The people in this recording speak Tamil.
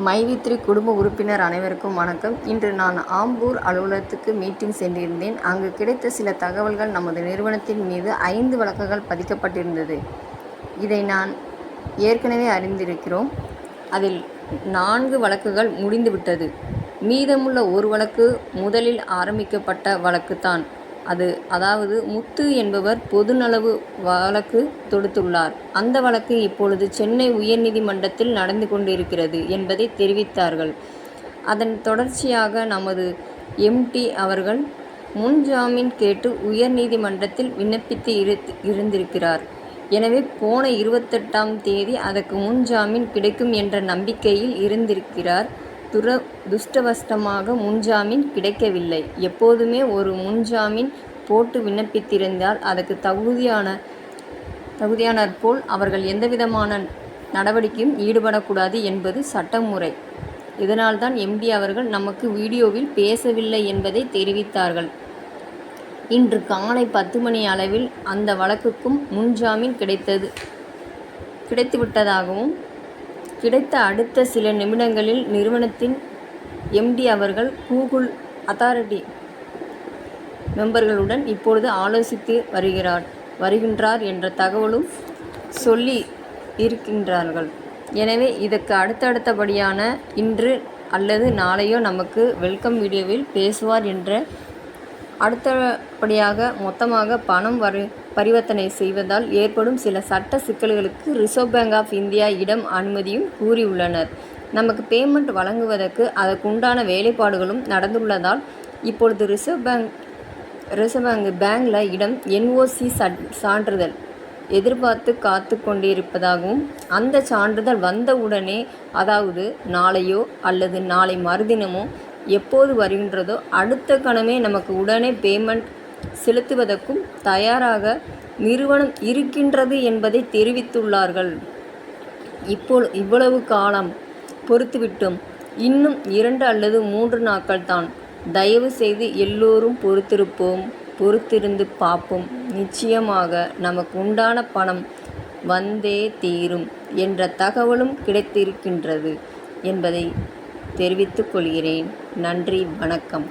மைவித்ரி குடும்ப உறுப்பினர் அனைவருக்கும் வணக்கம். இன்று நான் ஆம்பூர் அலுவலகத்துக்கு மீட்டிங் சென்றிருந்தேன். அங்கு கிடைத்த சில தகவல்கள், நமது நிறுவனத்தின் மீது 5 வழக்குகள் பதிக்கப்பட்டிருந்தது. இதை நான் ஏற்கனவே அறிந்திருக்கிறோம். அதில் 4 வழக்குகள் முடிந்துவிட்டது. மீதமுள்ள ஒரு வழக்கு முதலில் ஆரம்பிக்கப்பட்ட வழக்குத்தான். அதாவது முத்து என்பவர் பொதுநலவு வழக்கு தொடுத்துள்ளார். அந்த வழக்கு இப்பொழுது சென்னை உயர்நீதிமன்றத்தில் நடந்து கொண்டிருக்கிறது என்பதை தெரிவித்தார்கள். அதன் தொடர்ச்சியாக நமது MD அவர்கள் முன்ஜாமீன் கேட்டு உயர்நீதிமன்றத்தில் விண்ணப்பித்து இருந்திருக்கிறார். எனவே போன 28ஆம் தேதி அதற்கு முன்ஜாமீன் கிடைக்கும் என்ற நம்பிக்கையில் இருந்திருக்கிறார். துஷ்டவசமாக முன்ஜாமீன் கிடைக்கவில்லை. எப்போதுமே ஒரு முன்ஜாமீன் போட்டு விண்ணப்பித்திருந்தால் அதற்கு தகுதியானார் போல் அவர்கள் எந்தவிதமான நடவடிக்கையும் ஈடுபடக்கூடாது என்பது சட்டமுறை. இதனால்தான் MD அவர்கள் நமக்கு வீடியோவில் பேசவில்லை என்பதை தெரிவித்தார்கள். இன்று காலை 10 மணி அளவில் அந்த வழக்குக்கும் முன்ஜாமீன் கிடைத்துவிட்டதாகவும், கிடைத்த அடுத்த சில நிமிடங்களில் நிறுவனத்தின் MD அவர்கள் கூகுள் அத்தாரிட்டி மெம்பர்களுடன் இப்பொழுது ஆலோசித்து வருகின்றார் என்ற தகவலும் சொல்லி இருக்கின்றார்கள். எனவே இதற்கு அடுத்தபடியான இன்று அல்லது நாளையோ நமக்கு வெல்கம் வீடியோவில் பேசுவார் என்ற அடுத்தபடியாக மொத்தமாக பணம் பரிவர்த்தனை செய்வதால் ஏற்படும் சில சட்ட சிக்கல்களுக்கு ரிசர்வ் பேங்க் ஆஃப் இந்தியா இடம் அனுமதியும் கூறியுள்ளனர். நமக்கு பேமெண்ட் வழங்குவதற்கு அதற்குண்டான வேலைப்பாடுகளும் நடந்துள்ளதால் இப்பொழுது ரிசர்வ் பேங்க்ல இடம் NOC சான்றிதழ் எதிர்பார்த்து காத்து கொண்டிருப்பதாகவும், அந்த சான்றிதழ் வந்தவுடனே, அதாவது நாளையோ அல்லது நாளை மறுதினமோ எப்போது வருகின்றதோ அடுத்த கணமே நமக்கு உடனே பேமெண்ட் செலுத்துவதற்கும் தயாராக நிறுவனம் இருக்கின்றது என்பதை தெரிவித்துள்ளார்கள். இவ்வளவு காலம் பொறுத்துவிட்டோம். இன்னும் 2 அல்லது 3 நாட்கள் தான். தயவு செய்து எல்லோரும் பொறுத்திருந்து பார்ப்போம். நிச்சயமாக நமக்கு உண்டான பணம் வந்தே தீரும் என்ற தகவலும் கிடைத்திருக்கின்றது என்பதை தெரிவித்துக் கொள்கிறேன். நன்றி, வணக்கம்.